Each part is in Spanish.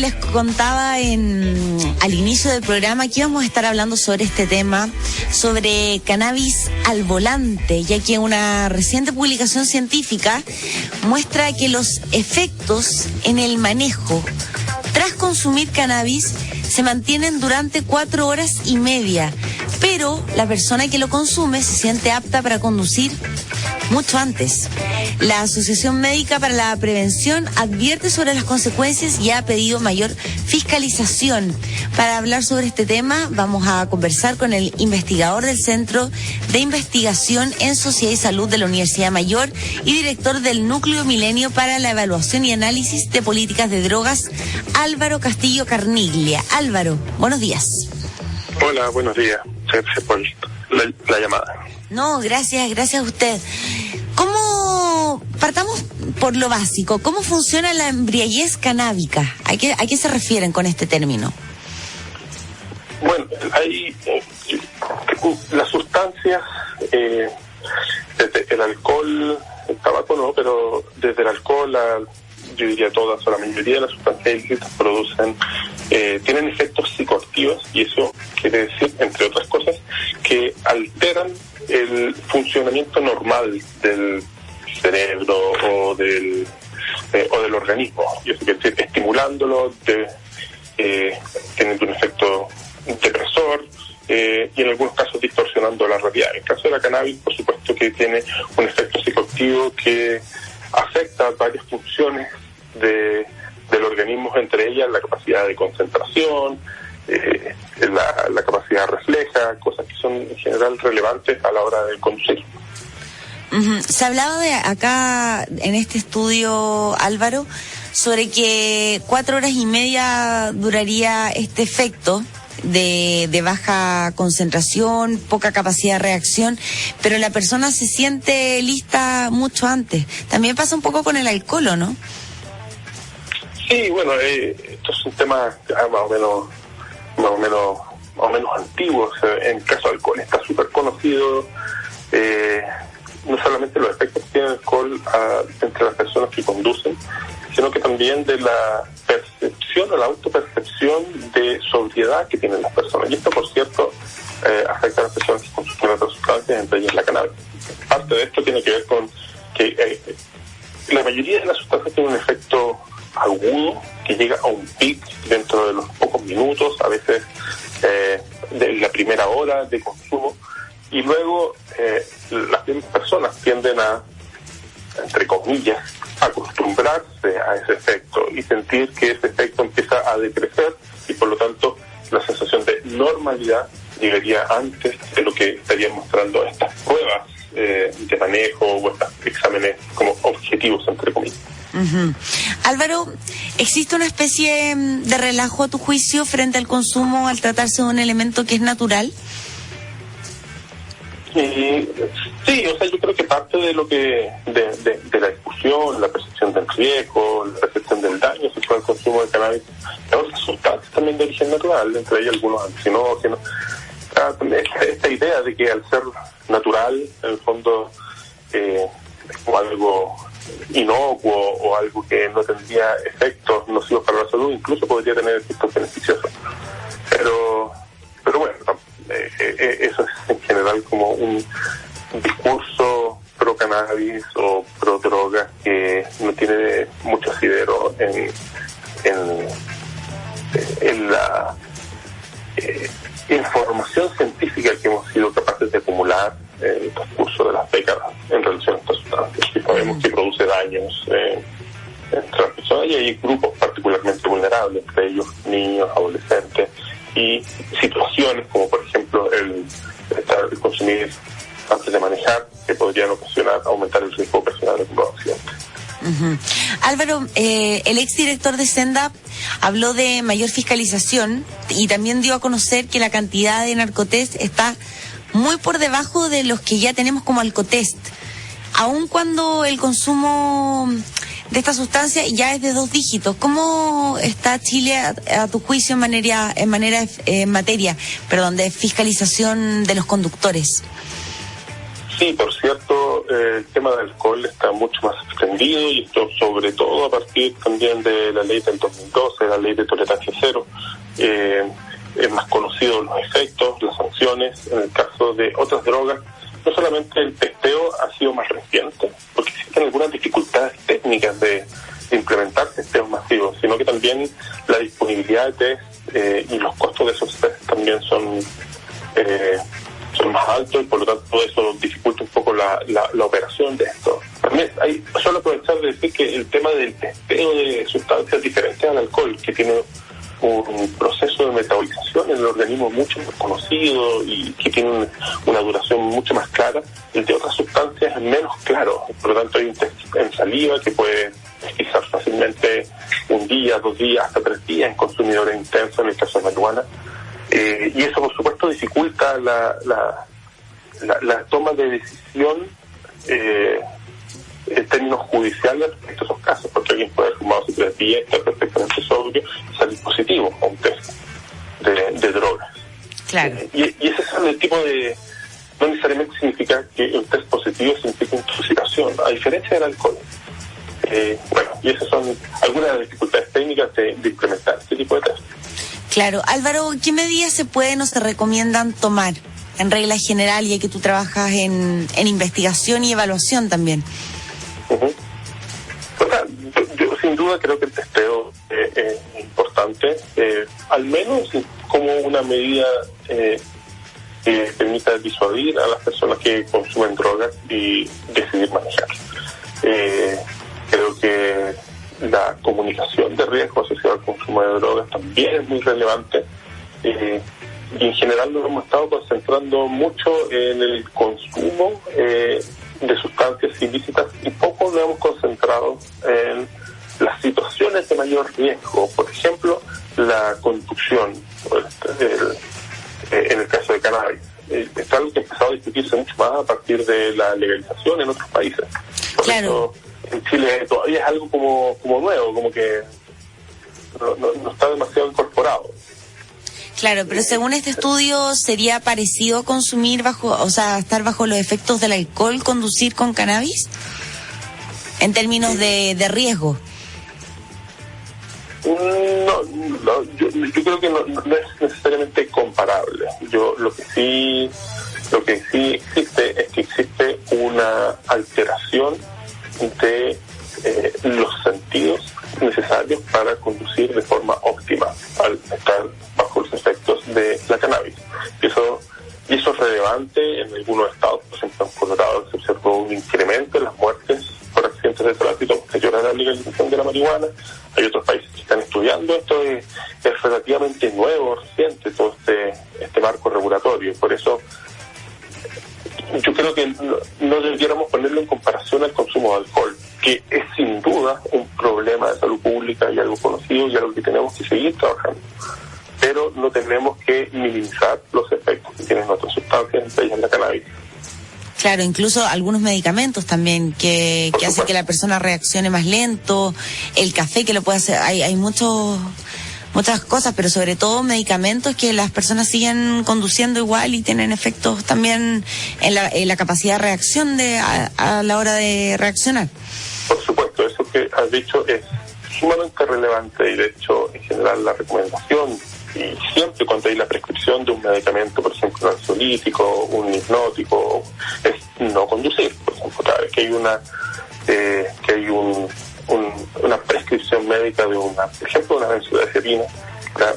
les contaba al inicio del programa que íbamos a estar hablando sobre este tema, sobre cannabis al volante, ya que una reciente publicación científica muestra que los efectos en el manejo tras consumir cannabis se mantienen durante 4 horas y media, pero la persona que lo consume se siente apta para conducir mucho antes. La Asociación Médica para la Prevención advierte sobre las consecuencias y ha pedido mayor fiscalización. Para hablar sobre este tema, vamos a conversar con el investigador del Centro de Investigación en Sociedad y Salud de la Universidad Mayor y director del Núcleo Milenio para la Evaluación y Análisis de Políticas de Drogas, Álvaro Castillo Carniglia. Álvaro, buenos días. Hola, buenos días. Gracias por la llamada. No, gracias a usted. Partamos por lo básico, ¿cómo funciona la embriaguez canábica? ¿A qué se refieren con este término? Bueno, hay las sustancias, desde el alcohol, el tabaco no, pero desde el alcohol yo diría todas o la mayoría de las sustancias ilícitas tienen efectos psicoactivos, y eso quiere decir, entre otras cosas, que alteran el funcionamiento normal del cerebro o del organismo, y eso quiere decir estimulándolo, teniendo un efecto depresor, y en algunos casos distorsionando la realidad. En el caso de la cannabis, por supuesto que tiene un efecto psicoactivo que afecta varias funciones del organismo, entre ellas la capacidad de concentración, la capacidad refleja, cosas que son en general relevantes a la hora de conducir. Uh-huh. Se hablaba de acá en este estudio, Álvaro, sobre que 4 horas y media duraría este efecto de baja concentración, poca capacidad de reacción, pero la persona se siente lista mucho antes. También pasa un poco con el alcohol, ¿o no? Sí, bueno, esto es un tema más o menos antiguo. O sea, en el caso del alcohol está súper conocido, no solamente los efectos que tiene el alcohol entre las personas que conducen, sino que también de la percepción o la autopercepción de sobriedad que tienen las personas. Y esto, por cierto, afecta a las personas que consumen otras sustancias, entre ellas la cannabis. Parte de esto tiene que ver con que la mayoría de las sustancias tienen un efecto agudo que llega a un pic dentro de los pocos minutos, a veces de la primera hora de consumo, y luego las mismas personas tienden a, entre comillas, acostumbrarse a ese efecto y sentir que ese efecto empieza a decrecer, y por lo tanto la sensación de normalidad llegaría antes de lo que estarían mostrando estas pruebas de manejo o estos exámenes como objetivos, entre comillas. Uh-huh. Álvaro, ¿existe una especie de relajo a tu juicio frente al consumo al tratarse de un elemento que es natural? Sí, o sea, yo creo que parte de lo que de la discusión, la percepción del riesgo, la percepción del daño sexual al consumo de cannabis, hay otras sustancias también de origen natural, entre ellas algunos alucinógenos. Esta idea de que al ser natural, en el fondo, es como algo inocuo o algo que no tendría efectos nocivos para la salud, incluso podría tener efectos beneficiosos. Pero bueno, eso es en general como un discurso pro cannabis o pro drogas que no tiene mucho asidero en la información científica que hemos sido capaces de acumular en el transcurso de las décadas en relación a estas sustancias, que sabemos que produce daños entre las personas, y hay grupos particularmente vulnerables, entre ellos niños, adolescentes, y situaciones como por ejemplo el consumir antes de manejar, que podrían aumentar el riesgo personal de algún accidente. Uh-huh. Álvaro, el exdirector de Senda habló de mayor fiscalización y también dio a conocer que la cantidad de narcotest está muy por debajo de los que ya tenemos como alcotest, aun cuando el consumo de esta sustancia ya es de 2 dígitos. ¿Cómo está Chile a tu juicio en materia de fiscalización de los conductores? Sí, por cierto, el tema del alcohol está mucho más extendido, y esto sobre todo a partir también de la ley del 2012, la ley de tolerancia cero. Es más conocido los efectos, las sanciones. En el caso de otras drogas, no solamente el testeo ha sido más reciente, porque existen algunas dificultades técnicas de implementar testeos masivos, sino que también la disponibilidad de test y los costos de esos test también son más altos, y por lo tanto eso dificulta un poco la operación de esto. También hay solo aprovechar de decir que el tema del testeo de sustancias diferentes al alcohol, que tiene un proceso de metabolización en el organismo mucho más conocido y que tiene una duración mucho más clara, el de otras sustancias es menos claro. Por lo tanto hay un test en saliva que puede quizás fácilmente 1 día, 2 días, hasta 3 días en consumidores intensos, en el caso de marihuana. Y eso por supuesto dificulta la toma de decisión en términos judiciales respecto a esos casos, porque alguien puede haber fumado hace 3 días, estar perfectamente sobrio y salir positivo a un test de drogas. Claro. Y ese es el tipo de... No necesariamente significa que el test positivo significa intoxicación, a diferencia del alcohol. Bueno, y esas son algunas de las dificultades técnicas de implementar este tipo de test. Claro. Álvaro, ¿qué medidas se pueden o se recomiendan tomar en regla general, ya que tú trabajas en investigación y evaluación también? Uh-huh. O sea, yo sin duda creo que el testeo es importante, al menos como una medida que permita disuadir a las personas que consumen drogas y decidir manejar. Creo que la comunicación de riesgo asociado al consumo de drogas también es muy relevante, y en general nos hemos estado concentrando mucho en el consumo de sustancias ilícitas y poco nos hemos concentrado en las situaciones de mayor riesgo, por ejemplo la conducción, en el caso de cannabis. Es algo que ha empezado a discutirse mucho más a partir de la legalización en otros países. Por claro. eso en Chile todavía es algo como nuevo, como que no está demasiado incorporado. Claro, pero según este estudio, ¿sería parecido consumir estar bajo los efectos del alcohol, conducir con cannabis? En términos de riesgo. No, yo creo que no es necesariamente comparable. Lo que sí existe es que existe una alteración de los sentidos necesarios para conducir de forma óptima al estar bajo los efectos de la cannabis. Y eso es relevante en algunos estados. Por ejemplo, en Colorado se observó un incremento en las muertes por accidentes de tránsito posterior a la legalización de la marihuana. Hay otros países que están estudiando esto. Es relativamente nuevo, reciente, todo este marco regulatorio. Por eso yo creo que no debiéramos ponerlo en comparación al consumo de alcohol, que es sin duda un problema de salud pública y algo conocido y algo que tenemos que seguir trabajando. Pero no tenemos que minimizar los efectos que tienen otras sustancias, entre ellas la cannabis. Claro, incluso algunos medicamentos también que hacen que la persona reaccione más lento, el café que lo puede hacer, hay muchas cosas, pero sobre todo medicamentos que las personas siguen conduciendo igual y tienen efectos también en la capacidad de reacción a la hora de reaccionar. Por supuesto, eso que has dicho es sumamente relevante, y de hecho en general la recomendación, y siempre cuando hay la prescripción de un medicamento, por ejemplo un ansiolítico, un hipnótico, es no conducir. Por ejemplo, cada vez que hay una prescripción médica de por ejemplo una benzodiazepina, la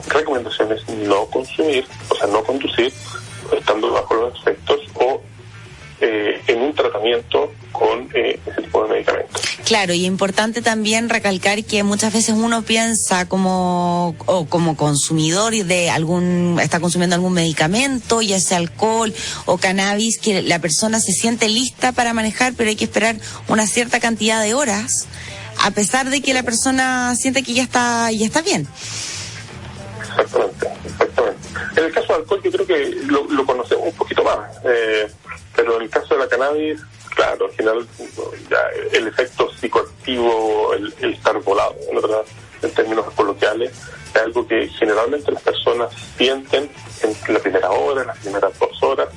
recomendación es no consumir, o sea no conducir estando bajo los efectos o en un tratamiento con ese tipo de medicamentos. Claro, y es importante también recalcar que muchas veces uno piensa como consumidor está consumiendo algún medicamento, ya sea alcohol o cannabis, que la persona se siente lista para manejar, pero hay que esperar una cierta cantidad de horas, a pesar de que la persona siente que ya está bien. Exactamente. En el caso del alcohol yo creo que lo conocemos un poquito más, pero en el caso de la cannabis, claro, al final ya el efecto psicoactivo, el estar volado, en términos coloquiales, es algo que generalmente las personas sienten en la primera hora, en las primeras 2 horas,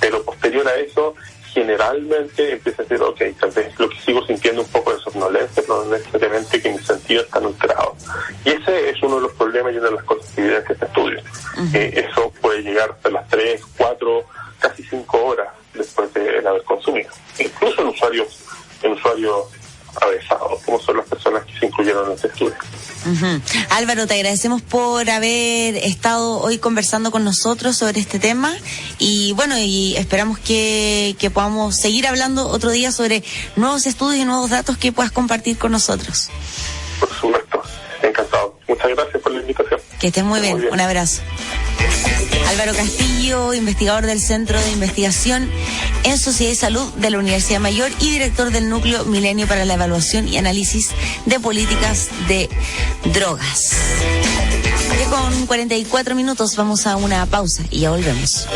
pero posterior a eso, generalmente empieza a decir, ok, tal vez lo que sigo sintiendo un poco de somnolencia, pero no necesariamente que mis sentidos están alterados. Y ese es uno de los problemas y una de las cosas que evidencia este estudio. Eso puede llegar hasta las 3, 4, casi 5 horas después de haber consumido. Incluso en usuarios avesados, como son las personas que se incluyeron en este estudio. Álvaro, te agradecemos por haber estado hoy conversando con nosotros sobre este tema y bueno, y esperamos que podamos seguir hablando otro día sobre nuevos estudios y nuevos datos que puedas compartir con nosotros. Por supuesto, encantado. Muchas gracias por la invitación. Que estés muy bien. Un abrazo. Álvaro Castillo, investigador del Centro de Investigación en Sociedad y Salud de la Universidad Mayor y director del Núcleo Milenio para la Evaluación y Análisis de Políticas de Drogas. Ya con 44 minutos vamos a una pausa y ya volvemos.